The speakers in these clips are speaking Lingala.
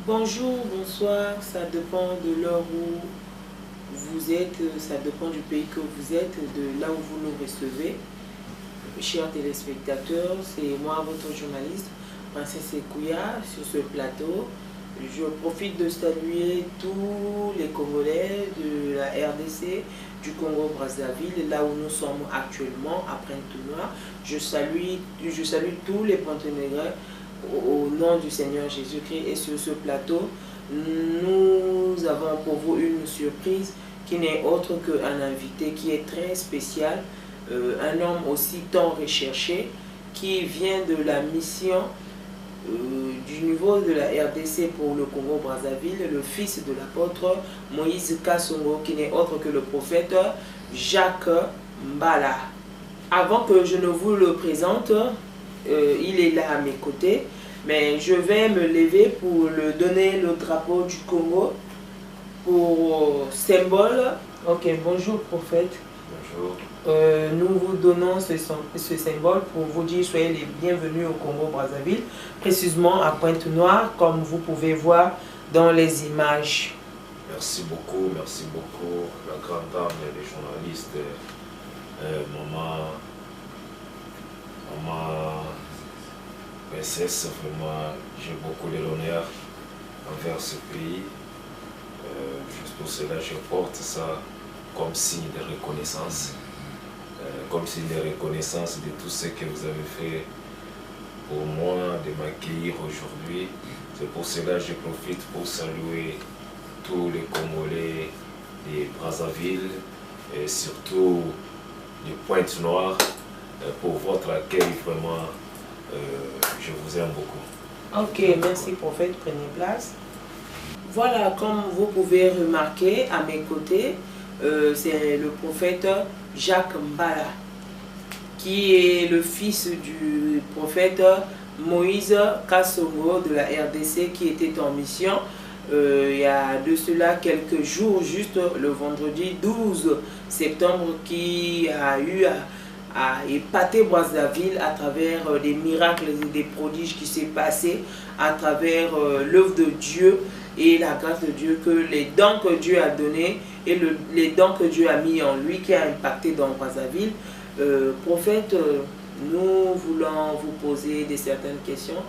Bonjour, bonsoir, ça dépend de l'heure où vous êtes, ça dépend du pays que vous êtes, de là où vous nous recevez. Chers téléspectateurs, c'est moi, votre journaliste, Princesse Ekouya, sur ce plateau. Je profite de saluer tous les Congolais de la RDC, du Congo-Brazzaville, là où nous sommes actuellement, à Pointe-Noire. Je salue tous les Ponténégrins au nom du Seigneur Jésus-Christ. Et sur ce plateau, nous avons pour vous une surprise qui n'est autre qu'un invité qui est très spécial, un homme aussi tant recherché, qui vient de la mission du niveau de la RDC pour le Congo-Brazzaville, le fils de l'apôtre Moïse Kassongo, qui n'est autre que le prophète Jacques Mbala. Avant que je ne vous le présente, il est là à mes côtés, mais je vais me lever pour lui donner le drapeau du Congo pour symbole. Ok, bonjour prophète. Bonjour. Nous vous donnons ce symbole pour vous dire soyez les bienvenus au Congo-Brazzaville, précisément à Pointe-Noire, comme vous pouvez voir dans les images. Merci beaucoup, la grande dame, les journalistes, maman princesse, vraiment, j'ai beaucoup de l'honneur envers ce pays. Juste pour cela, je porte ça comme signe de reconnaissance. Comme signe de reconnaissance de tout ce que vous avez fait pour moi, de m'accueillir aujourd'hui. C'est pour cela que je profite pour saluer tous les Congolais de Brazzaville et surtout de Pointe-Noire pour votre accueil. Vraiment, je vous aime beaucoup. Ok, merci prophète, prenez place. Voilà, comme vous pouvez remarquer à mes côtés, c'est le prophète Jacques Mbala, qui est le fils du prophète Moïse Kassongo de la RDC, qui était en mission il y a de cela quelques jours, juste le vendredi 12 septembre, qui a eu à épater Brazzaville à travers des miracles et des prodiges qui s'est passé à travers l'œuvre de Dieu et la grâce de Dieu, que les dons que Dieu a donnés et les dons que Dieu a mis en lui, qui a impacté dans Brazzaville. Prophète, nous voulons vous poser certaines questions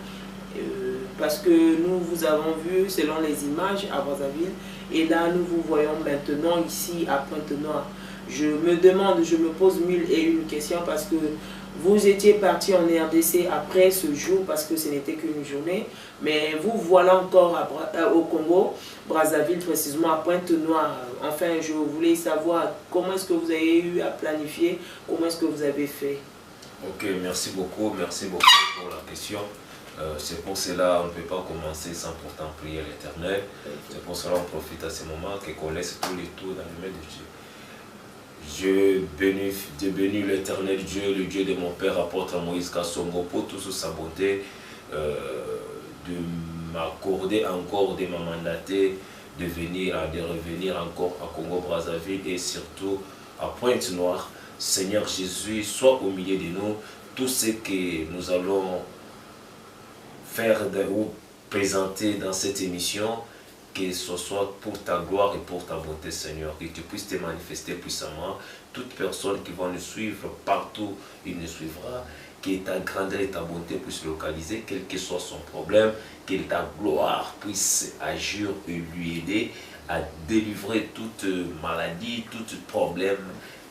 parce que nous vous avons vu selon les images à Brazzaville et là nous vous voyons maintenant ici à Pointe-Noire. Je me demande, je me pose mille et une questions parce que vous étiez parti en RDC après ce jour parce que ce n'était qu'une journée, mais vous voilà encore au Congo, Brazzaville, précisément à Pointe-Noire. Enfin, je voulais savoir comment est-ce que vous avez eu à planifier, comment est-ce que vous avez fait. Ok, merci beaucoup pour la question. C'est pour cela qu'on ne peut pas commencer sans pourtant prier l'Éternel. C'est pour cela qu'on profite à ce moment qu'on laisse tous les tours dans les mains de Dieu. Je bénis l'Éternel Dieu, le Dieu de mon Père, apôtre Moïse Kassongo, pour toute sa bonté, de m'accorder encore, de me mandater, de revenir encore à Congo-Brazzaville et surtout à Pointe-Noire. Seigneur Jésus, sois au milieu de nous. Tout ce que nous allons faire ou présenter dans cette émission, que ce soit pour ta gloire et pour ta bonté, Seigneur, que tu puisses te manifester puissamment. Toute personne qui va nous suivre partout, il nous suivra. Que ta grandeur et ta bonté puissent localiser, quel que soit son problème, que ta gloire puisse agir et lui aider à délivrer toute maladie, tout problème,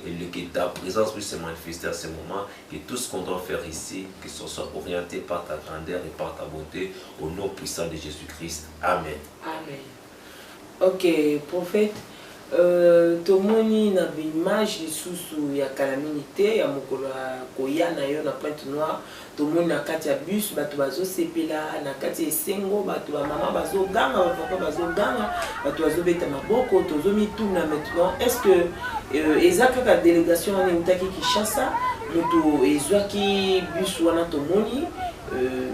et que ta présence puisse se manifester à ce moment, que tout ce qu'on doit faire ici, que ce soit orienté par ta grandeur et par ta bonté, au nom puissant de Jésus-Christ. Amen. Amen. Ok, prophète, tomoni na image lisusu ya calamité ya mokolo koya na yo na Pointe-Noire, tomoni na kati ya bus bato bazosepela, na kati esengo bato ba mama bazoganga, ba papa bazoganga, bato bazobeta maboko, tozomituna maintenant. Est-ce que eza kaka délégation wana eutaki Kinshasa, moto ezwaki bus wana tomoni,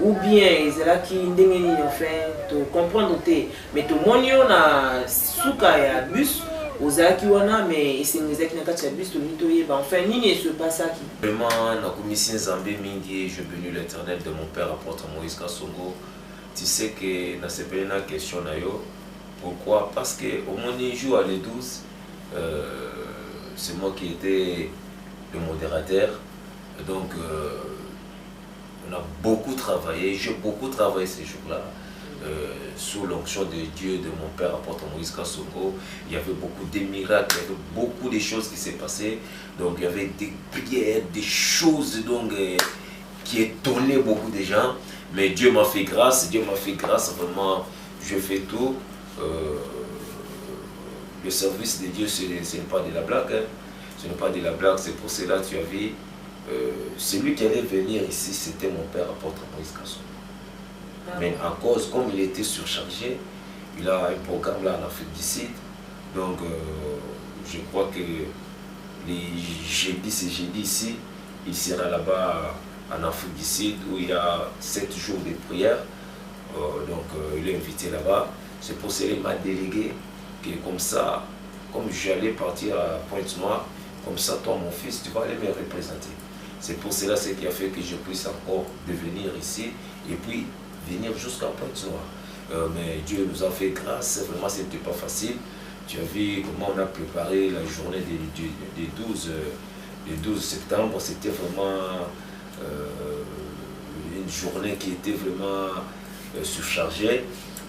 ou bien ezalaki ndenge nini? Enfin, to comprendre te, mais tomoni yo na suka ya bus ozalaki wana, mais esengezaki na kati ya bus tomoni toyeba. Enfin, nini se pasaki? Vraiment, nakumisi Nzambe mingi, je bénis l'Éternel de mon Père, apôtre Moïse Kassongo. tu sais que dans cette question, pourquoi? Parce qu'au moins un jour à les 12, c'est moi qui étais le modérateur. Donc, on a beaucoup travaillé, j'ai beaucoup travaillé ces jours-là. Sous l'onction de Dieu, de mon père, apôtre Moïse Kassongo, il y avait beaucoup de miracles, il y avait beaucoup de choses qui s'est passées. Donc il y avait des prières, des choses donc, qui étonnaient beaucoup de gens. Mais Dieu m'a fait grâce, vraiment, je fais tout. Le service de Dieu, ce n'est pas de la blague. Hein. Ce n'est pas de la blague, c'est pour cela que tu as vu. Celui qui allait venir ici, c'était mon père, apôtre Moïse Kassongo. Mais à cause, comme il était surchargé, il a un programme là en Afrique du Sud. Donc, je crois que les jeudis, c'est jeudi ici, il sera là-bas en Afrique du Sud où il y a 7 jours de prière. Donc, il est invité là-bas. C'est pour cela qu'il m'a délégué que comme ça, comme j'allais partir à Pointe-Noire, comme ça, toi, mon fils, tu vas aller me représenter. C'est pour cela qui a fait que je puisse encore devenir ici et puis venir jusqu'à Pointe-Noire. Mais Dieu nous a fait grâce, vraiment ce n'était pas facile. Tu as vu comment on a préparé la journée des 12 septembre, c'était vraiment une journée qui était vraiment surchargée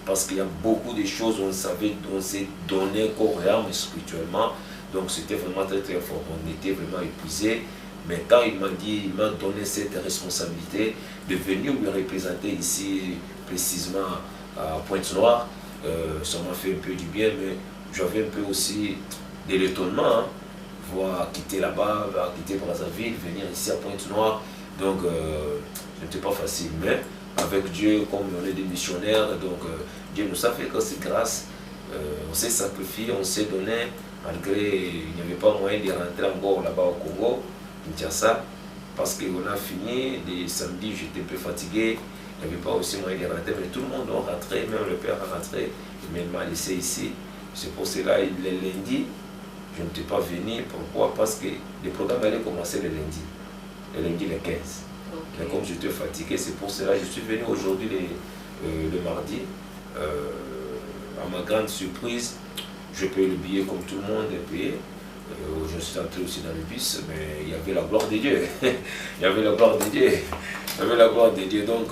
parce qu'il y a beaucoup de choses, on savait, on s'est donné corps et âme spirituellement, donc c'était vraiment très très fort, on était vraiment épuisés. Mais quand il m'a dit, il m'a donné cette responsabilité de venir me représenter ici, précisément à Pointe-Noire, ça m'a fait un peu du bien, mais j'avais un peu aussi de l'étonnement, hein, voir quitter là-bas, quitter Brazzaville, venir ici à Pointe-Noire. Donc, ce n'était pas facile, mais avec Dieu, comme on est des missionnaires, donc Dieu nous a fait que c'est grâce, on s'est sacrifié, on s'est donné, malgré il n'y avait pas moyen de rentrer encore là-bas au Congo. Ça, parce qu'on a fini, les samedis j'étais un peu fatigué, il n'y avait pas aussi moyen de rentrer, mais tout le monde a rentré, même le père a rentré, mais il m'a laissé ici. C'est pour cela, le lundi, je n'étais pas venu. Pourquoi? Parce que le programme allait commencer le lundi le 15. Okay. Mais comme j'étais fatigué, c'est pour cela que je suis venu aujourd'hui le mardi. À ma grande surprise, je paye le billet comme tout le monde est payé. Je suis entré aussi dans le bus, mais il y avait la gloire de Dieu. Il y avait la gloire de Dieu. Il y avait la gloire de Dieu. Donc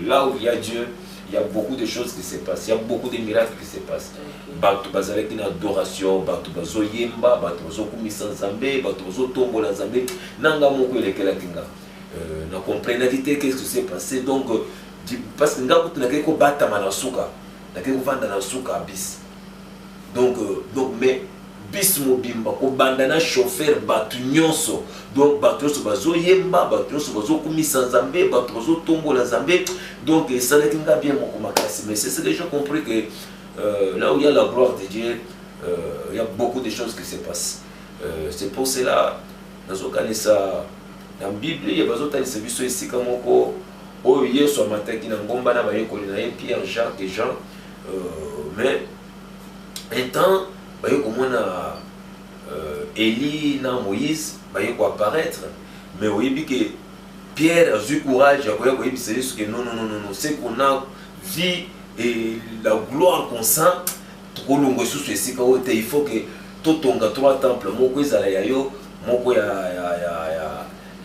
là où il y a Dieu, il y a beaucoup de choses qui se passent. Il y a beaucoup de miracles qui se passent. Bato bazalaki une adoration, bato bazo yemba, bato bazo kumisa nzambe, bato bazo tombola nzambe. Nanga moko elekela kinga. Na comprendre qu'est-ce qui s'est passé. Donc parce que nga kutu nakeko bata manasuka, nakeko vanda na suka bis. Donc mais bis mobimba ko bandana chauffeur batu nyonso, donc batu nyonso bazo yemba, batu nyonso bazo kumisa nzambe, batu bazo tombola nzambe. Donc ça n'est qu'un bien moko makasi, mais c'est que j'ai compris que là où il y a la gloire de Dieu, il y a beaucoup de choses qui se passent. C'est pour cela dans la Bible il y a besoin de service ici comme oh hier soit matin qui n'a ngomba na bayekoli na Pierre, Jacques et Jean, mais un temps comment Élie na Moïse va apparaître, mais oui que Pierre a eu courage, c'est que non, c'est qu'on a vu et la gloire qu'on sent, il faut que tout ton 3 temples, moko Yayo, moko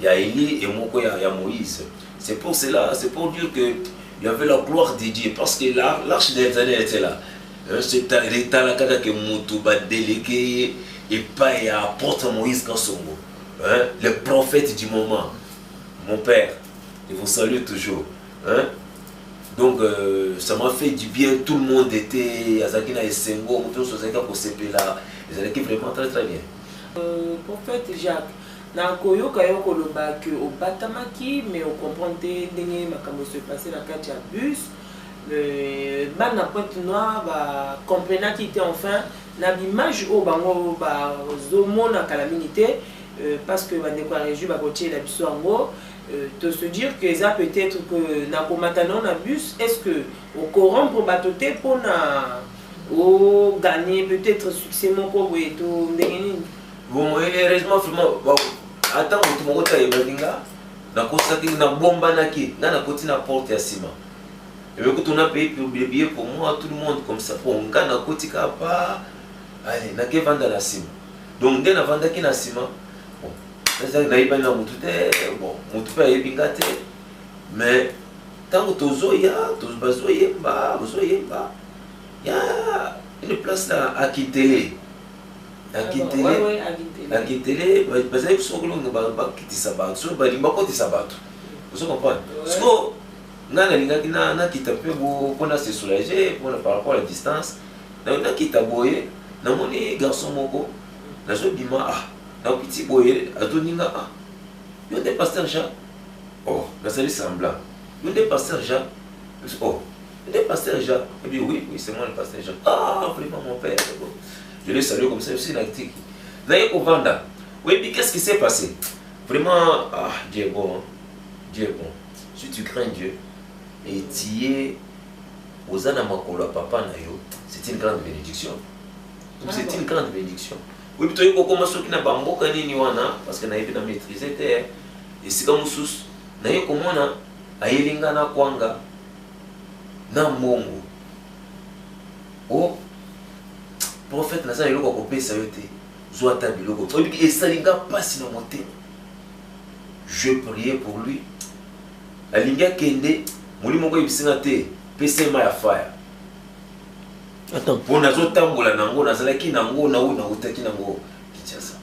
ya Élie et moko ya Moïse. C'est pour cela, c'est pour dire que il y avait la gloire de Dieu, parce que l'arche des années était là. C'est l'état là que Moutouba délégué et pas à apôtre Moïse Kassongo, le prophète du moment. Mon père, je vous salue toujours. Donc ça m'a fait du bien, tout le monde était à Zakina et Sengo, tout ce qui là, ils allaient vraiment très très bien. Prophète Jacques, na koyoka yoko loba que au batamaki mais au comprendre dengue makambo se passer la carte bus. Man na Pointe-Noire va comprendre qui était enfin na l'image au bango ba zomo na calamité parce que va déclarer région va côté la biso ango de se dire que ça peut-être que na komatano na bus est-ce que au courant pour batoter pour na au gagner peut-être succès mon pour et tout ndengeni bon heureusement vraiment attends tout mon côté balinga na kosaki na bomba na ki na koti na porte ya ciment. Et bien, quand on a payé le billet pour moi, tout le monde comme ça, pour un gars, n'a kotika pas. Allez, n'a qu'à vendre la cime. Donc, dès la vente qui n'a cime, bon, ça n'a pas na moutute, bon, moutute pas yebingate, mais tant que tozoya, tozoyemba, il y a une place là à Kitele. À Kitele, parce que ce que l'on va quitter sa batte, ce que l'on va quitter sa batte. Vous comprenez? Parce que na kita pe pour se soulager par rapport à la distance. Na kita boye, na moni garçon moko, na zo bima na petit boye, adoninga yo de pasteur Jean. Oh, na sali semblant. Yo de pasteur Jean. Oh, de pasteur Jean. Et bien oui, c'est moi le pasteur Jean. Ah, vraiment mon père. Je l'ai salué comme ça aussi l'actique. Là il vanda. Oui, puis qu'est-ce qui s'est passé? Vraiment Dieu est bon. Dieu est bon. Si tu crains Dieu et tu es aux anamakolo papa nayo, c'est une grande bénédiction. C'est une grande bénédiction. Oui, plutôt il faut commencer qui n'a pas beaucoup ni wana parce que n'a pas maîtrisé terre. Et si comme sous n'a eu comment na ayelinga na kwanga na mongo. Oh prophète n'a pas eu le quoi couper ça yote. Zoata biloko. Et ça linga passe dans mon thème. Je priais pour lui. Alinga kende mulimo ko ibisinga te pese ma ya fire. Attends, pour nazo tambola nango nazalaki nango na utaki nango Kinshasa.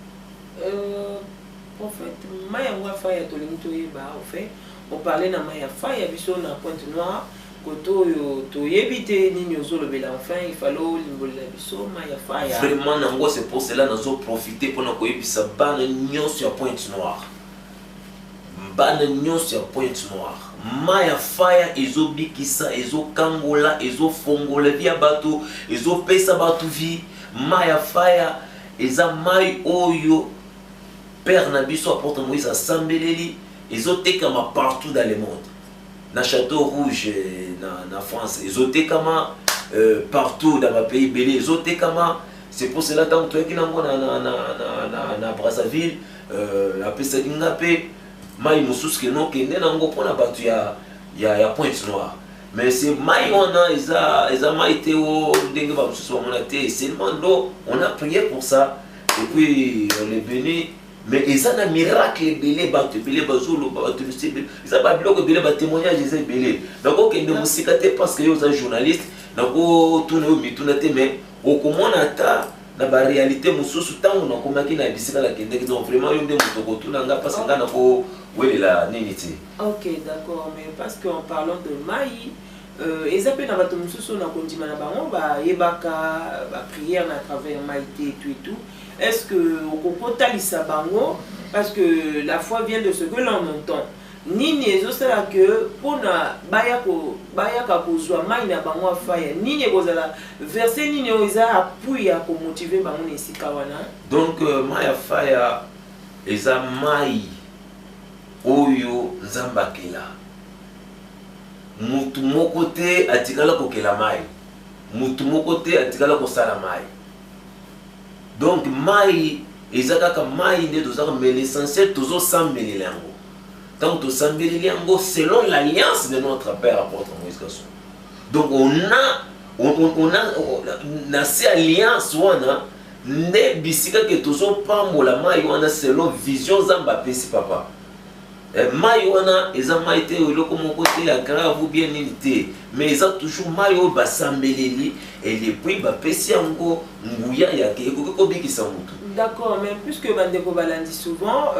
En fait, ma ya fire to lingi to yeba en fait, on parlait na ma ya fire biso na Pointe-Noire koto yo to yebite nini ozolobela enfin il fallait limbolela biso ma ya fire. Vraiment nango c'est pour cela nazo profiter pour na ko yebisa bana nyonso ya Pointe-Noire. Bana nyonso ya Pointe-Noire. Maya fire ezo bikisa ezo kangola ezo fongola via bato ezo pesa bato vi. Maya fire eza mai oyo Père Nabiso apporte Moïse à Sambeleli ezo tekama partout dans le monde. Na Château Rouge na France ezo tekama partout dans ma pays belé ezo tekama. C'est pour cela tant que tu es na Brazzaville la pesa kingape mai mususu ke no kende nango pona batu ya Pointe-Noire. Mais c'est mai wana eza mai teo ndenge ba mususu ba mona te seulement l'eau on a prié pour ça et puis on est béni mais eza na miracle belé batu belé bazolo batu belé eza ba biloko belé ba témoignage eza belé donc kende musika te parce que yo eza journaliste nako tuna yo mituna te mais okomona ta na ba réalité mususu tango na komaki na bisika la kende donc vraiment yo ndé mutoko tuna nga parce que nga nako wela nini ti. OK, d'accord, mais parce qu'en parlant de mai ezape na bato mususu na kondima na bango ba yebaka ba prière à travers maïté et tout. Est-ce que au kokotalisa bango parce que la foi vient de ce que l'on entend. Nini ezosala que pona bayaka kozwa mai na bango afaya nini ekozala verset nini oza appui ya ko motiver bango na esika wana. Donc mai afaya eza mai oyo nzamba kela mutu moko te atikala kokela mai mutu moko te atikala kosala mai. Donc mai eza kaka mai nde tozaka mais l'essentiel tozo sambeli yango. Donc to sambeli yango selon l'alliance de notre père apôtre Moïse Kasson. Donc on a nasi alliance wana nde bisika ke tozo pambola mai wana selon vision zamba pesi papa. Mai wana eza mai te eloko moko te ya grave ou bien nini te mais eza toujours mai oyo basambeleli et depuis bapesi yango nguya yake ekoki kobikisa mutu. D'accord, mais puisque bandeko balandi souvent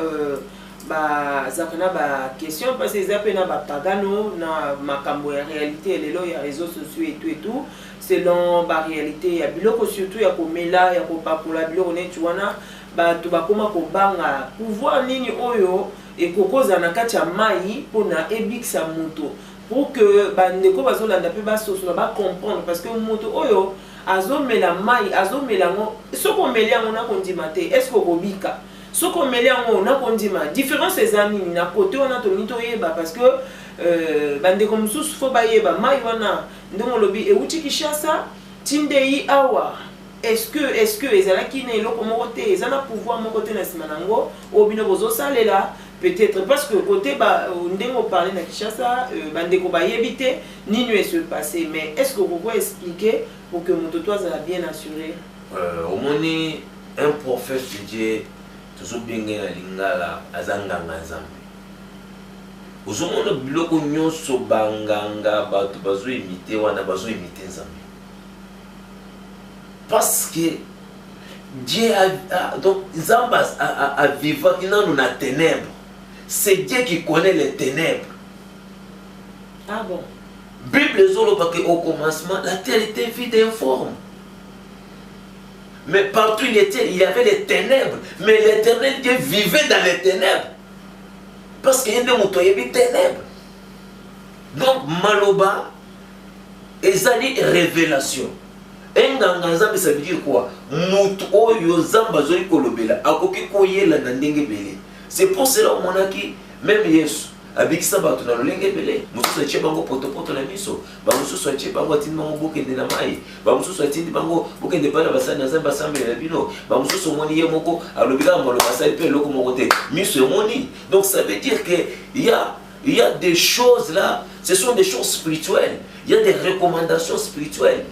zakana ba question parce que eza pe na ba pagano na makambo ya réalité lelo ya réseaux sociaux et tout selon ba réalité ya biloko surtout ya komela ya kopakola biloko neti wana bato bakoma kobanga pouvoir nini oyo ekokoza na kati ya mai pona ebikisa moto pour que bandeko bazolanda pe basosola ba comprendre parce que moto oyo azomela mai azomela ngo soko meli yango na kondima te est-ce que kobika soko meli yango na kondima différence eza nini na côté wana to nito yeba parce que bandeko mususu fo bayeba mai wana ndongo lobi euti Kinshasa tindei awa. Est-ce que ezalaki na eloko moko te eza na pouvoir moko te na sima nango obino bozo salela peut-être parce que côté on parlait na Kinshasa bandeko ba yebité ni ne se passer, mais est-ce que vous pouvez expliquer pour que mon toi soit bien assuré? Au moni un prophète de Dieu toujours bien na lingala azanganga nzambe. Ozomona biloko nyonso banganga bato bazo imiter wana bazo imiter nzambe. Parce que Dieu donc nzambe a vivant dans la ténèbres. C'est Dieu qui connaît les ténèbres. Ah bon? Bible zolo parce qu'au commencement la terre était vide et informe. Mais partout il y avait les ténèbres. Mais l'Éternel Dieu vivait dans les ténèbres. Parce qu'il y a des ténèbres. Donc Maloba, ezali révélation. Enganga nzambe ça veut dire quoi? Mutu oyo zamba zoli kolobela akoki koyela na ndenge belé. C'est pour cela on a qui même Yesu abikisa bato na lolenge belé. Musu eche bango poto na miso. Ba musu eche bango atindi bango bokende na mai. Ba musu atindi bango bokende bana basana na zamba sambe na bino. Ba musu moni ye moko alobika molo basali pe loko moko te. Miso moni. Donc ça veut dire que il y a des choses là, ce sont des choses spirituelles. Il y a des recommandations spirituelles.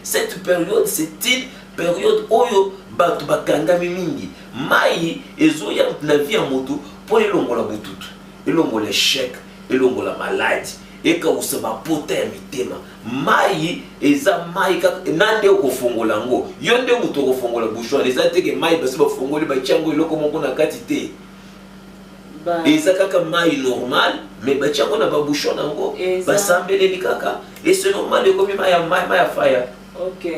Cette période, c'est une période où batu bakangami mingi. Mai ezoya na vie en moto pour elongola bututu, elongola échec, elongola maladie, et ka usaba pote mitema. Mai eza mai ka nande okofongola ngo. Yonde muto okofongola bushwa, les ateke mai basi ba fongoli ba chango eloko moko na katite. Eza kaka mai normal, mais ba chango na ba bushwa nango, ba sambele ni kaka. Et c'est normal comme il y a fire. Ok.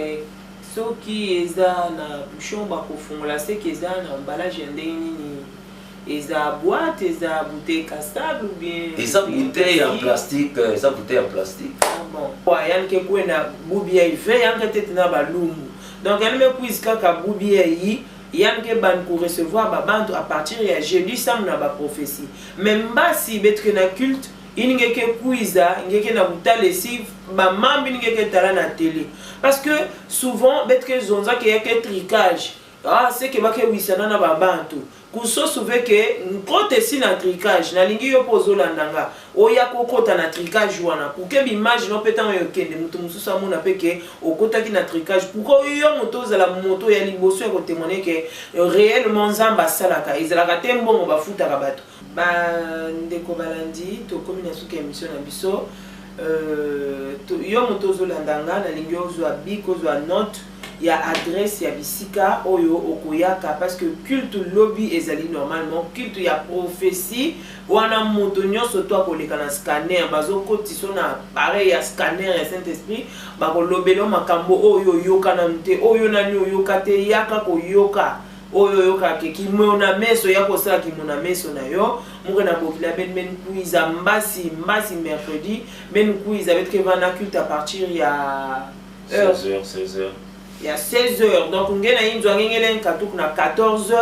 Ce qui est dans la bouchon, c'est qui est dans l'emballage et la boîte, et la bouteille castable ou bien. Et sa bouteille en plastique, sa bouteille en plastique. Ah bon. Il y a un peu de boubier, il y a un peu de baloum. Donc il y a un peu de boubier. Il y a un peu pour recevoir à partir de jeudi, ça m'a prophétie. Même si il y a un culte. Il n'y a que kuiza, il n'y a que na lessive, maman il n'y a que tala na télé. Parce que souvent, bête que zonza qu'il y a que tricage. Ah, c'est que bake wisana na babantu. Kuso souvent que côté si na tricage, na lingi yo pozo landanga. Oya kokota na tricage wana. Pour que l'image non pétant yo kende mutu mususa muna peke okota ki na tricage. Pourquoi yo moto za la moto ya liboso ya ko témoigner que réellement nzamba salaka. Ezalaka tembo ba futa ka bato. Ndeko balandi to komina suka émission na biso yo moto zolandanga na lingi ozwa biko ozwa note ya adresse ya bisika oyo okoyaka parce que culte lobby ezali normalement culte ya prophétie wana moto nyonso to akoleka na scanner bazokotiso na pareil ya scanner ya Saint-Esprit bakolobelo makambo oyo yoka na mte oyo nani oyoka te yaka koyoka oyo yoka ki mona meso ya kosala ki mona meso na yo muke na bokila ben kuiza mbasi mercredi ben kuiza bet que vana culte à partir ya 16h. Il y a 16h, donc on a une journée qui a 14h,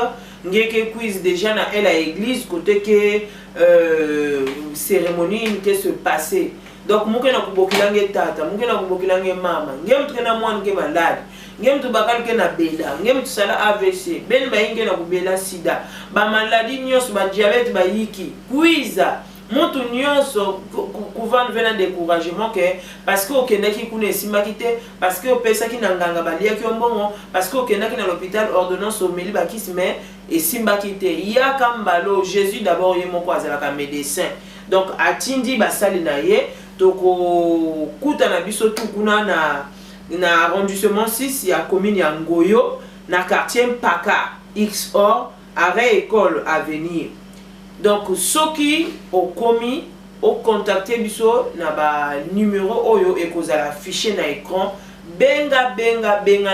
on a quiz déjà dans la église côté que cérémonie qui se passée. Donc on a beaucoup tata, on a beaucoup maman, on a moins de malade, on a bakal ke na bela, on a sala AVC, ben ba inge na bela sida, ba maladie nyos ba diabète ba yiki, quiza. Montu nyonso couvent venant découragement que parce que okendaki kuna esimakite parce que opesa ki nanganga balia ki ombongo parce que okendaki na l'hôpital ordonnance omeli bakisi mais esimbakite ya kambalo Jésus d'abord ye moko azalaka médecin donc atindi basali na ye toko kuta na biso tu kuna na arrondissement 6 ya commune ya Ngoyo na quartier Mpaka XOR arrêt école avenir. Donc, ceux qui ont commis, ont contacté biso na ba numéro oyo et qu'on a affiché na écran, benga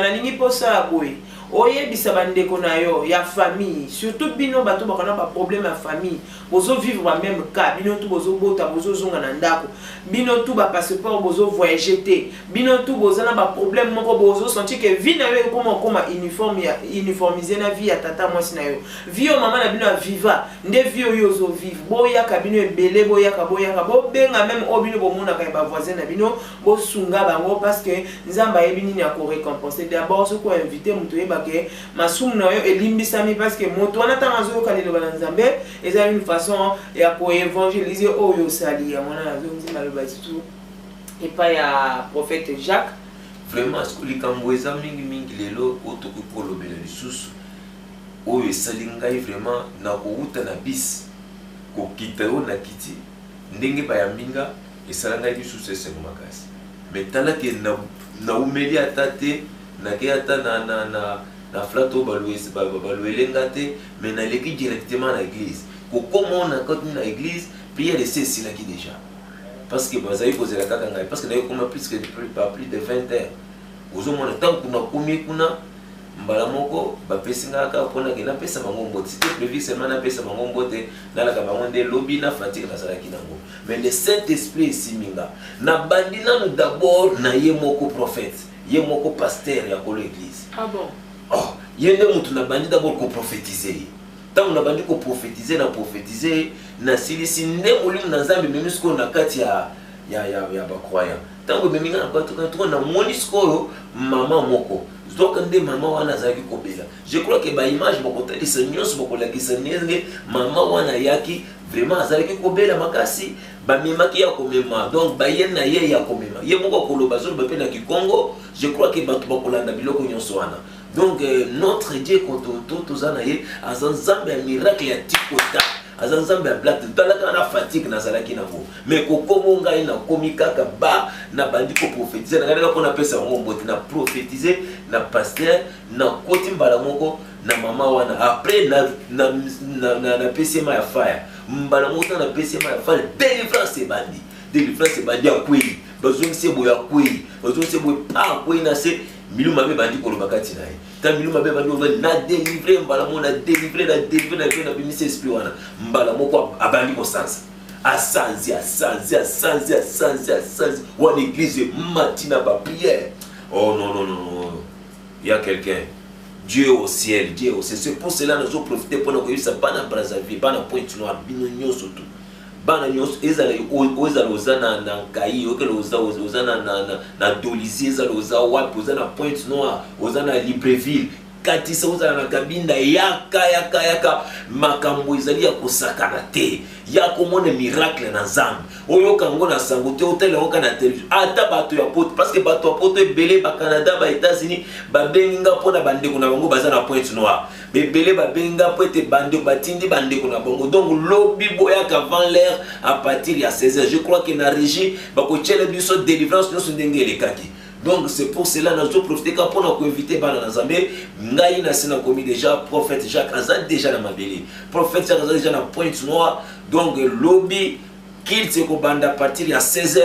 na lingi posa boy. Oye bisabande konayo ya famille, surtout bino bato bakana ba problème à famille. Bozo vivre dans même cas, bino tout bozo bota bozo zonga na ndako. Bino tout ba passeport bozo voyager té. Bino tout bozo na ba problème moko bozo sentir que vie na yo comme uniformisé na vie ya tata mwasi na yo. Vie o mama na bino viva, nde vie yo zo vivre. Boya ka bino ebele boya ka bo benga même o bino bomona ka ba voisin na bino bo sunga bango parce que nzamba yebini ni ko récompenser. D'abord ce ko inviter muto yeba que masumu na yo elimbisami parce que moto wana tanga zo kalelo bana nzambe eza une façon ya ko évangéliser oyo sali ya mona nazo nzima le batitu et pas ya prophète Jacques vraiment ce que likambo eza mingi lelo otoki kolobela lisusu oyo esali ngai vraiment na kouta na bis kokita yo na kiti ndenge bayambinga esala ngai lisusu esengo makasi mais tala ke na umeli ata te na ke ata na flato baluelenga te mais naleki directement na église kokoma na koti na église prière esilaki déjà parce que bazali kozela kaka ngai parce que naye koma plus de 20 heures ozomona tant kuna komi kuna mbala moko bapesinga kaka mpona ke napesa bango mbote c'était prévu seulement napesa bango mbote nalaka bango nde lobi na fatigue nazalaki nango mais le Saint-Esprit esiminga na bandi nanu d'abord na ye moko prophète ye moko pasteur ya kolo église. Ah bon? Oh, ye nde mutu na bandi d'abord ko prophétiser tant na bandi ko prophétiser na silisi nde molimo na Nzambe memi siko na kati ya bakroyant tango meminga na bato quand na moni siko mama moko donc nde mama wana azaki kobela je crois que ba image moko tali senyos moko la kisanenge mama wana yaki vraiment azaki kobela makasi ba memaki ya komema donc ba yena ye ya komema ye moko koloba zo ba pe na Kikongo je crois que bato bakolanda biloko nyonso wana donc notre Dieu quand tozana ye azanzambe miracle ya tikota azanzambe ya black talaka na fatigue nazalaki nango mais kokomo ngai na komi kaka ba na bandi ko prophétiser na ngaka pona pesa ngo mbote na prophétiser na pasteur na koti mbala moko na mama wana après na PCMA ya fire mbala moko na PCMA ya fire délivrance bandi ya kweli bazongi sebo ya kweli bazongi sebo pa kweli na se miluma be bandi ko lobakati naye ta miluma be bandi na délivrer mbala moko na délivrer na bimise esprit wana mbala moko abandi ko sansa asanzi ou l'église matina ba prière. Oh non, il y a quelqu'un. Dieu au ciel, c'est pour cela que nous avons profité pour nous dire ça bana Brazzaville, bana Pointe Noire, bino surtout. Bana nyos ezali ozana na Nkai, ozana na Dolisie, ozana na Pointe Noire, ozana Libreville. Katisa ozala na kabinda yaka makambo ezali ya kosakana te ya komona miracle na Nzambe oyoka ngo na sango te hôtel oka na télévision ata bato ya poto parce que bato ya poto ebele ba Canada ba États-Unis babenga pona bandeko na bango baza na Pointe Noire bebele babenga po ete bandeko batindi bandeko na bango donc lobi boyaka avant l'heure à partir ya 16h je crois que na régie bakotiela biso délivrance nyonso ndenge elekaki. Donc c'est pour cela que nous avons profité pour nous inviter Bana Nzambe. Ngai na sina commis déjà prophète Jacques Azad déjà dans ma belle. Prophète Jacques Azad déjà dans Pointe Noire. Donc lobby qu'il se commande à partir de 16h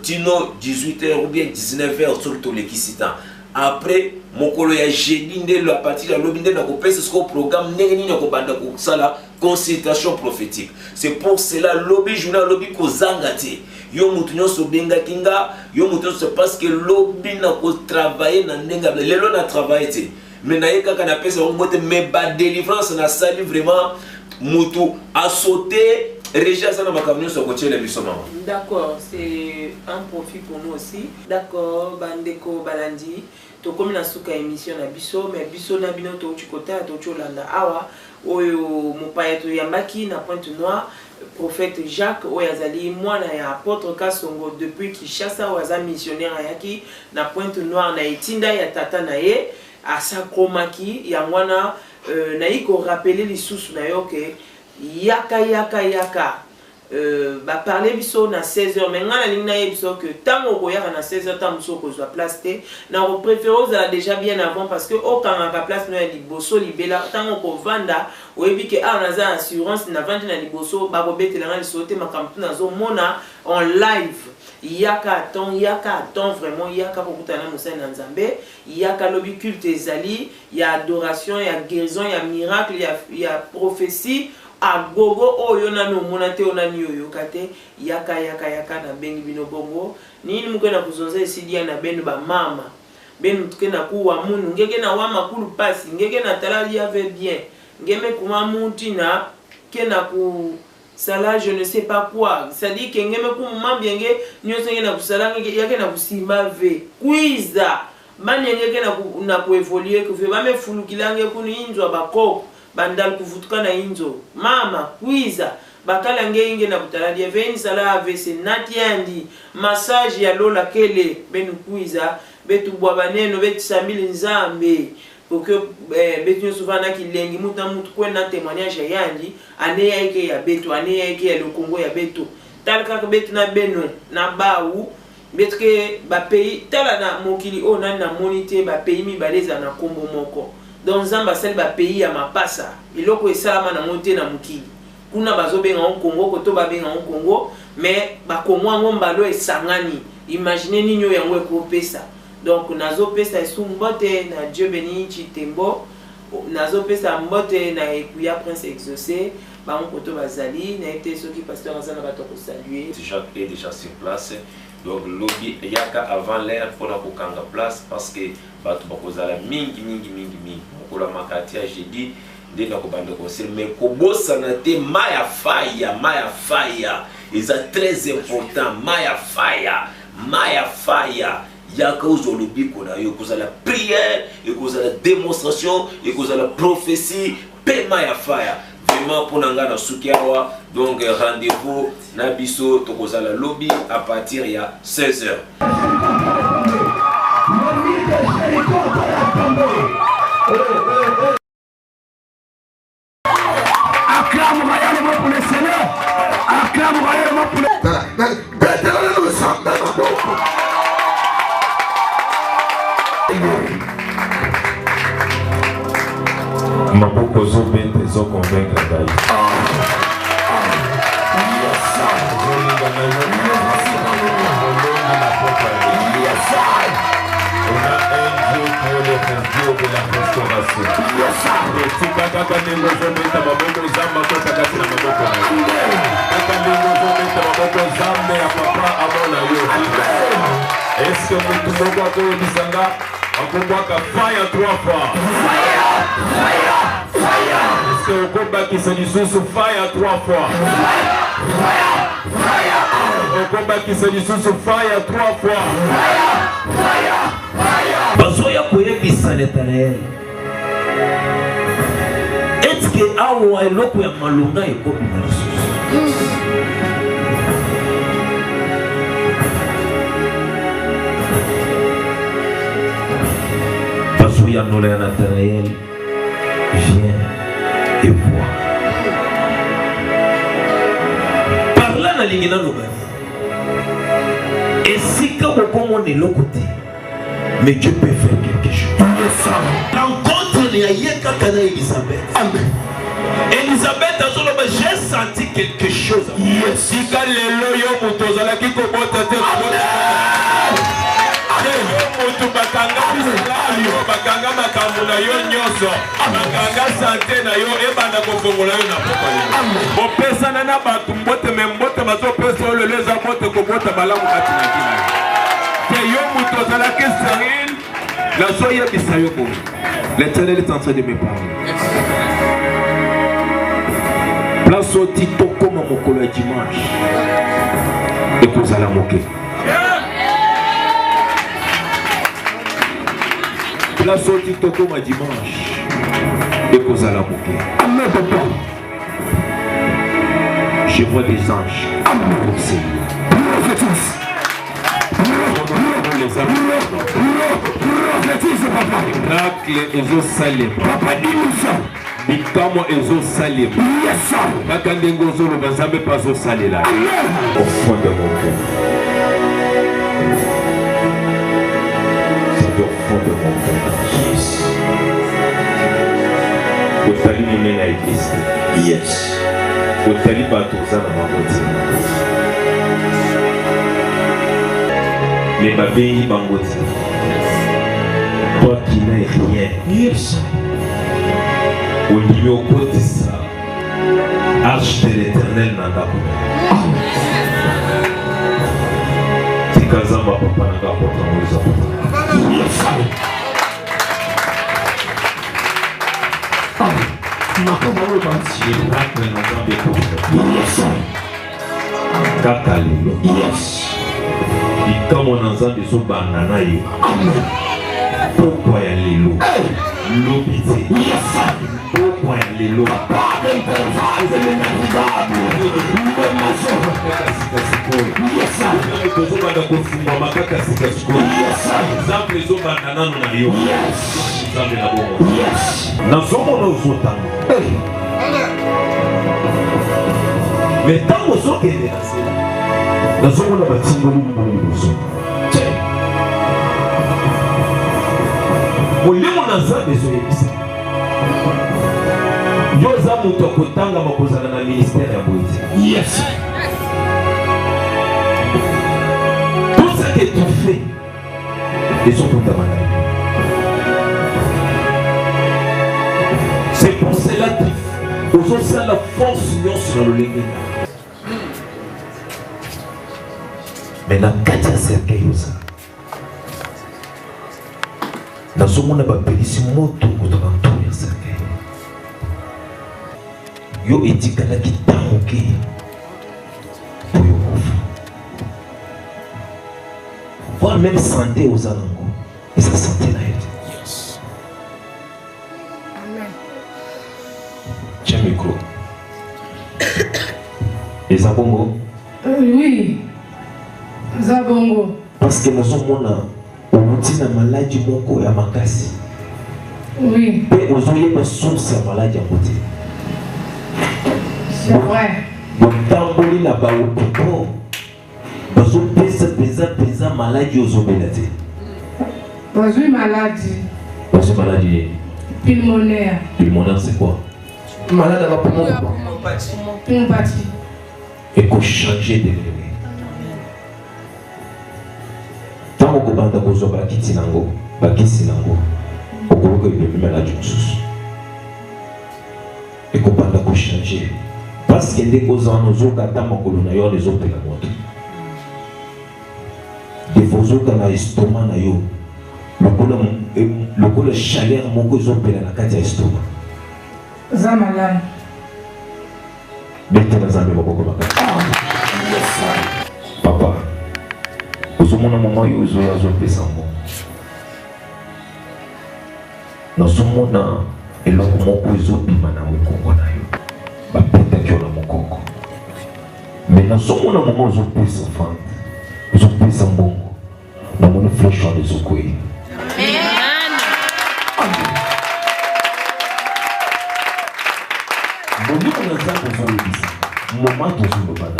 Tino 18h ou bien 19h sur tous les kisita. Après mokolo ya jeudi ndelo à partir de lobby ndelo ko pesa ce programme nengeni na ko banda ko sala consultation prophétique. C'est pour cela lobby journal lobby ko zangati. Yo mutu nyonso benga kinga yo mutu nyonso parce que lobby na ko travailler na ndenga lelo na travailler te mais na yeka kana pesa ngote mais ba délivrance na sali vraiment mutu a sauté régia sana makamnyo so ko tshela biso mama. D'accord, c'est un profit pour nous aussi. D'accord, bandeko balandi to comme na suka émission na biso mais biso na bino to chikota to cholanda awa oyo mopaya to yambaki na Pointe Noire prophète Jacques Oyazali mwana ya apôtre Kasongo depuis Kinshasa waza missionnaire yaki na Pointe Noire na etinda ya tata na ye asakromaki ya mwana na iko rappeler lisusu na yo ke yaka ba parler biso na 16h mais ngana lingna ye biso que tango koyaka na 16h tango so ko za place te na ko préférence la déjà bien avant parce que au quand ka place no ya liboso libela tango ko vanda oyebi ke a naza assurance na vandi na liboso ba ko betela na sote makamtu na zo mona en live yaka attend vraiment yaka ko kutana musa na Nzambe yaka lobi culte ezali ya adoration ya guérison ya miracle ya prophétie a gogo oyo na no monate onani oyo kate yaka na bengi bino bongo nini mukena kuzonza esidia na benu ba mama benu tukena kuwa munu ngeke na wa makulu pasi ngeke na talali ave bien ngeme kuma mutina kena ku sala je ne sais pas quoi ça dit que ngeme kuma mambenge nyose ngena kusala ngeke yake na kusimba ve kuiza banyengeke na kuevoluer kufe bamefulukilange kunu inzo bakoko bandal kuvutuka na inzo mama kwiza bakala ngenge na butaladia veni sala avese natiandi massage ya lola kele benu kwiza betu bwa baneno betu samili nzambe pour que betu souvent na kilengi muta mutu kwena témoignage yandi ane yake ya betu ane yake ya le Congo ya betu talka betu na beno na bawu betu ke ba pays tala na mokili o na monité ba pays mi baleza na kombo moko donc zamba sel ba pays ya mapasa iloko esalama na monté na mokili kuna bazobenga en Congo koto babenga en Congo mais ba komwa ngombalo esangani imaginez ninyo yango ekopesa donc nazo pesa esumbote na Dieu béni Chitembo nazo pesa mbote na ekuya Prince Exaucé bango koto bazali na été soki pasteur azana bato ko saluer Jacques est déjà sur place donc lobby yaka avant l'heure pour la kokanga place parce que bato bakozala mingi kola makati j'ai dit de na kobanda conseil mais kobosana te maya fire est très important maya fire yaka uzolobi kona yo kozala prière et kozala démonstration et kozala prophétie pe maya fire vraiment pour nanga na sukiawa donc rendez-vous na biso to kozala lobby à partir ya 16h. Maboko zo bente zo convaincre ngai. On a un Dieu pour le Dieu de la restauration. Si kaka nengo zo bente maboko zamba ko takati na maboko na yo. Kaka nengo zo bente maboko zambe ya papa amona yo. Est-ce que vous pouvez voir que bisanga akombaka fire 3 fois. Est-ce que vous combat qui se dit sous fire 3 fois? Au combat qui se dit sous fire 3 fois. Bazoya koyebisa l'Éternel. Est-ce que awa eloko ya malonga ekomi na lisusu? Bazoya nola ya Nathanaël. Viens et vois. Par là, na lingina loba. Et si quand on est l'autre côté, mais Dieu peut faire quelque chose. Rencontre les Ayeka Kana Elisabeth. Amen. Elisabeth a dit, j'ai senti quelque chose. Si quand les loyaux moutozala qui commentent bakanga makambo na yo nyonso bakanga santé na yo ebanda kofongola yo na papa bopesana na bato mbote me mbote bazopesa oyo lelo eza mbote kobota malamu kati na kina te yo moto ozalaki stérile nazoyebisa yo boye l'Éternel est en train de me parler place oti tokoma mokolo ya dimanche ekozala moke la sortie toko ma dimanche et cause à la bouquet. Amen, papa. Je vois des anges. Amen, les eaux salées. Papa, dis-nous Bitamo ezo salé. Bakandengo zolo bazambe pas au salé là. Au fond de mon cœur. Au fond de mon cœur. Otali mine na église. Yes. Otali batoza na maboti. Mais ma vie bangoti. Toi qui n'es rien. Yes. Au niveau côté ça. Arche de l'Éternel n'a pas. Tikazamba papa n'a pas porté mon Yes. Pourquoi y a les lots? L'obité. Pourquoi y a les lots? Mais tant que vous êtes dans ce monde, yes. Tout ce que tu fais, ils sont pour ta maladie. C'est pour cela que vous avez la force sur le légume. Mais dans le cas de cercueil, dans ce monde, on a béni moto pour te rentrer dans cercueil. Yo etikala ki tamoke pour yo kofa. Voir même santé aux alengours et sa santé là. Yes. Amen. Tiens micro. Et ça bongo? Oui. Ça bongo. Parce que nous sommes au bout de maladie moko ya makasi. Oui. Et aux ouvriers pas source ya maladie à côté. C'est vrai. Donc, tant que la bas au popo, parce que pesa maladie aux obélatés. Parce que maladie. Parce que maladie. Pulmonaire. Pulmonaire, c'est quoi? Malade à la poumon. Pulmopathie. Et qu'on change de l'élément. Tant qu'on banda kozo bakiti nango, bakisi nango, on peut que le maladie sous. Et qu'on banda ko changer. Parce que dès qu'on a nos autres attentes, on a les autres la moto. Des vos autres dans l'estomac, le coup de chaleur, mon cousin opère la carte à l'estomac. Zamalan. Mettez dans un numéro comme ça. Papa, vous avez un moment où vous avez un peu de sang. Dans ce monde, il y a un moment où vous avez un peu de mais dans ce moment où vous avez des enfants, vous avez des enfants, nous avons une flèche sur les oreilles. Mon Dieu, on a ça pour faire le bisou. Moment où vous avez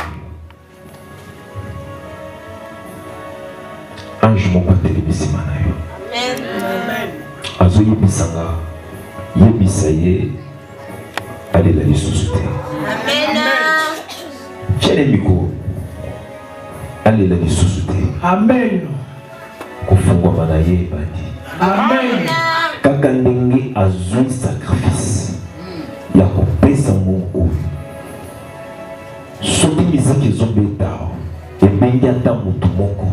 un ange mon père de bisou manayo. Amen. Azo yebisanga, yebisaye, allez la ressusciter. Amen. Tiens micro. Allez la ressusciter. Amen. Kufungwa manaye badi. Amen. Kaka ndenge azui sacrifice. Ya kopesa Mungu. Soki miziki zobeta. Ebengi ata mutu moko.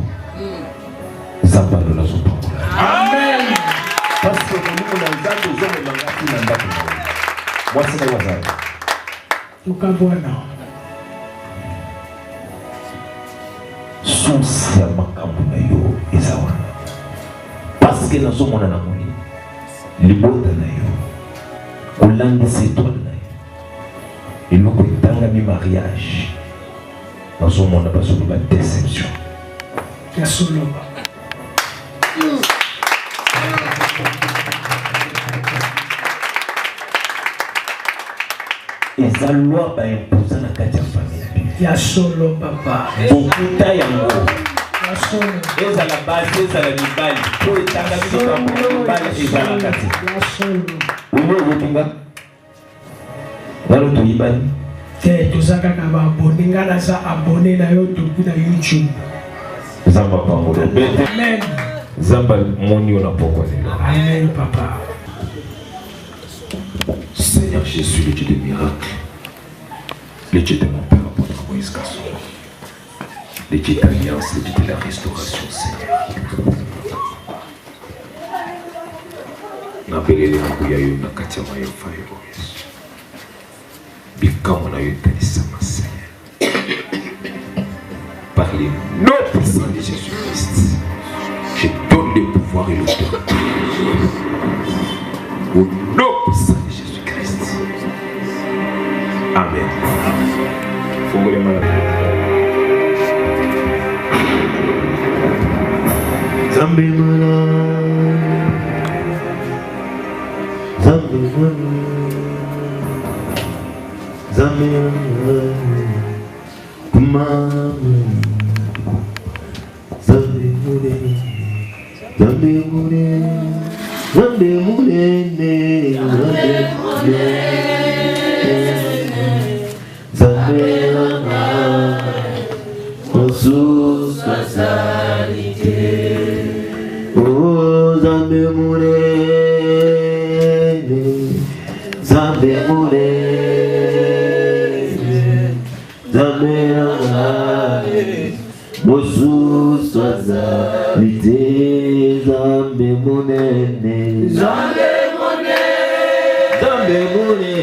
Zambalo la zopangola. Amen. Parce que nous na nzambe zombe mangati na ndako. Mwasi na wazali. Tukabona. Source ya makambo na yo eza wana. Parce que nazomona na moni. Libota na yo. Kolangisa étoile na yo. Eloko etangami mariage. Nazomona bazoloba déception. Ya soloba. Et ça loi va imposer la carte de famille. Il y a solo papa. Beaucoup de temps yango. Et ça la base, et ça la nibali. Pour être engagé dans la balle et dans la carte. Il y a solo. Oui, oui, oui. Nalo to ibani. Te tozaka kaba abonné ngana za abonné na yo depuis na YouTube. Zamba pangolo. Amen. Zamba moni on a pourquoi. Amen papa. Seigneur Jésus, le Dieu des miracles, le Dieu de mon Père, apôtre Moïse Kasson, le Dieu d'alliance, le Dieu de la restauration, Seigneur. N'appelez-les Mouyayo, Nakatiama, Yofayo, Yesu. Bikamo na Yotanisama, Seigneur. Par les noms puissants de Jésus-Christ, je donne le pouvoir et l'autorité. Au nom puissant de Jésus-Christ. Amen. Zambe mala, Zambe mala, Zambe mala, Kumama, Zambe mule, Zambe mule, Zambe mule, Zambe mala, Osus casualité. Oh, Zambe mule, Zambe mule, Zambe mule, Osus casualité. Zambe mule, Zambe mule, Zambe mule,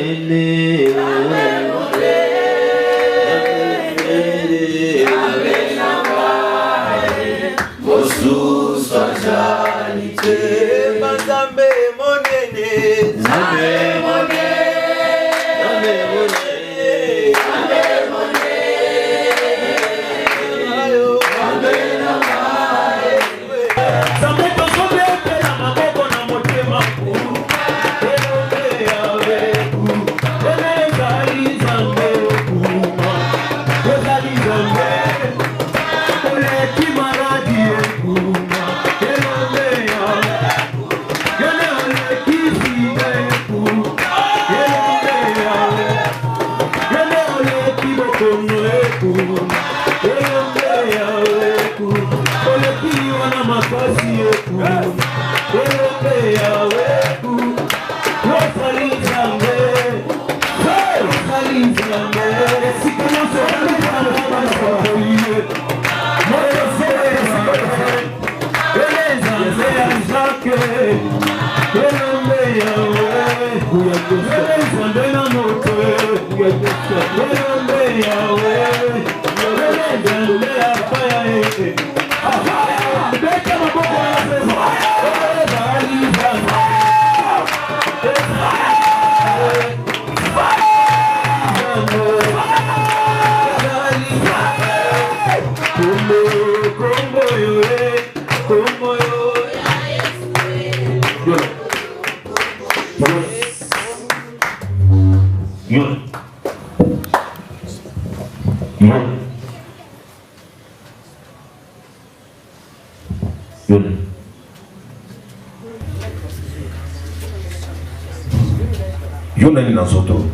Yonani na zoto.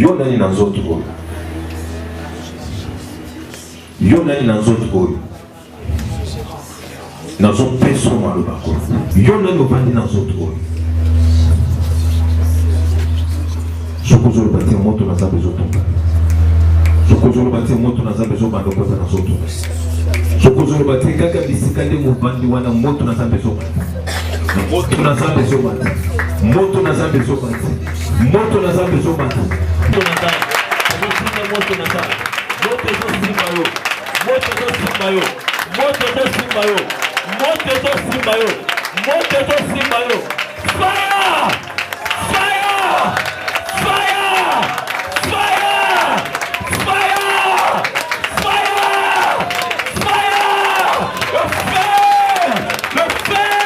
Yonani na zoto. Yonani na zoto. Na zo peso malubako. Yonani obandi na zoto. Sokozolo bati moto na zambe zoto. Sokozolo bati moto na zambe zo bando kota na zoto. Sokozolo bati kaka bisika nde mobandi wana moto na zambe zo. Moto na zambe zo bati. Moto na zambe zo bati. Moto na zambe zo bati. Moto na zambe. Moto na zambe. Moto zo simba yo. Moto zo simba yo. Moto zo simba yo. Moto zo simba yo. Moto zo simba yo. Fire! Fire! Fire! Fire! Fire! Fire! Fire! Le fer! Le fer!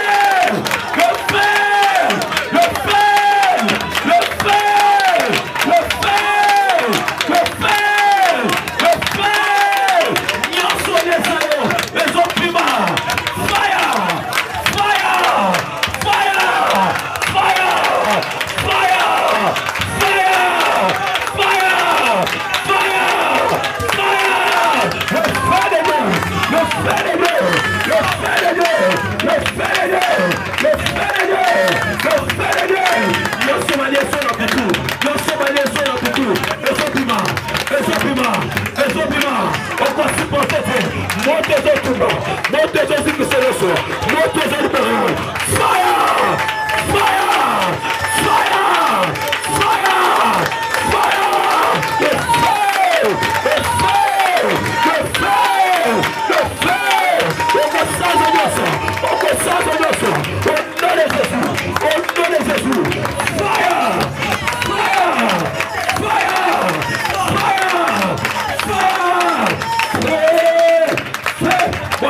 Le fer! Le fer! Le fer! Le fer! Le fer! Le fer! Nyonso nesayo! Les opima! Fire! Fire! Fire! Fire! Fire! Le fer!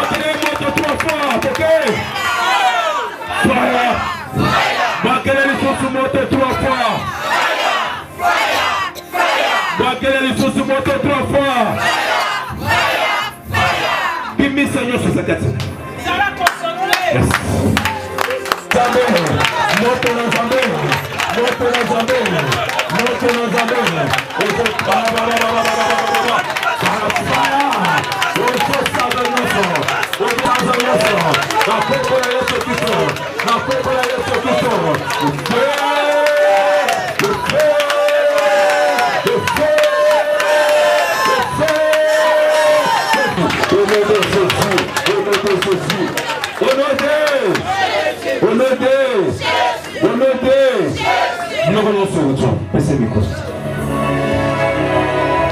Bakelele moto 3 fois, ok? Fire! Bakelele sosu moto 3 fois. Bakelele sosu moto 3 fois. Kimi Seigneur sur sa tête. Ça va concentrer. Moto na Zambé. Moto na Zambé. Moto na Zambé.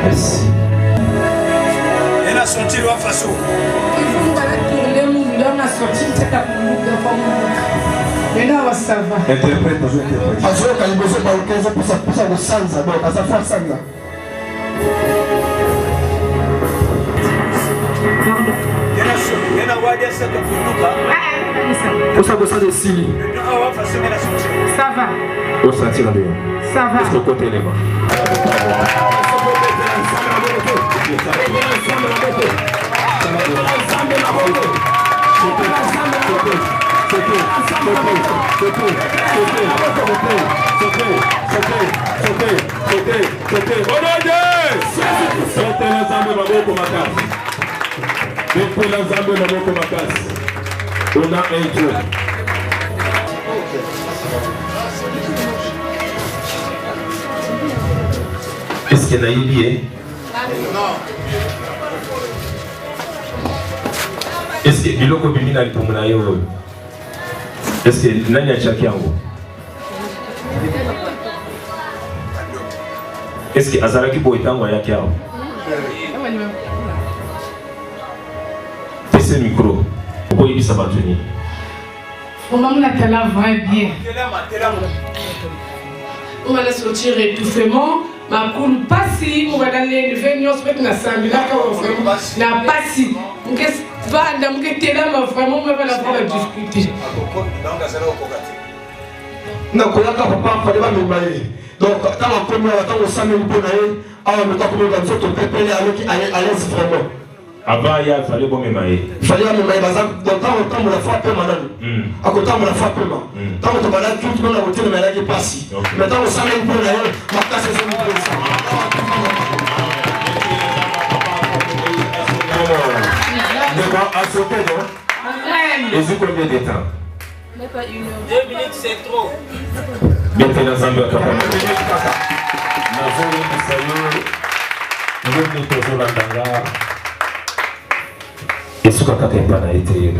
Merci. Elle a sorti la façon. Interprète, bonjour, Ça va. Au sentir la bien. Ça va. Est-ce que côté les mains? On a un Dieu. Est-ce qu'il y a eu lié? Est-ce que biloko bimina lipomuna yo? Est-ce que nani achaki yango? Est-ce que azalaki boitango ayaki yango? Pese micro. Pourquoi il s'est battu? On m'a la vrai bien. On va sortir étouffement. Ma coule pas si on va dans les réunions avec na samila ka vraiment na pas si on que va dans que tela ma vraiment on va la pouvoir discuter. Na koya ka papa fallait pas me bailler. Donc dans la première temps on s'en met pour naïe avant de comme dans ce to préparer avec à l'aise vraiment. Avant il fallait bon me mailler. Fallait me mailler dans temps on la frappe madame. À côté on la frappe maman. Tant on va là tout le monde a voté mais là qui passe. Maintenant on s'en met pour naïe ma casse c'est une chose. À sauter, non? Et c'est combien de temps? 2 minutes, c'est trop. Maintenant, ça me capable. Et ce qu'on a été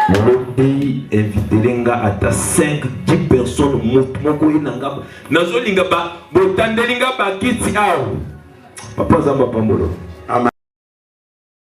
le pays invité à 5-10 personnes. Nazolinga ba botandelinga ba kiti ao. Papa Zamba Pambolo.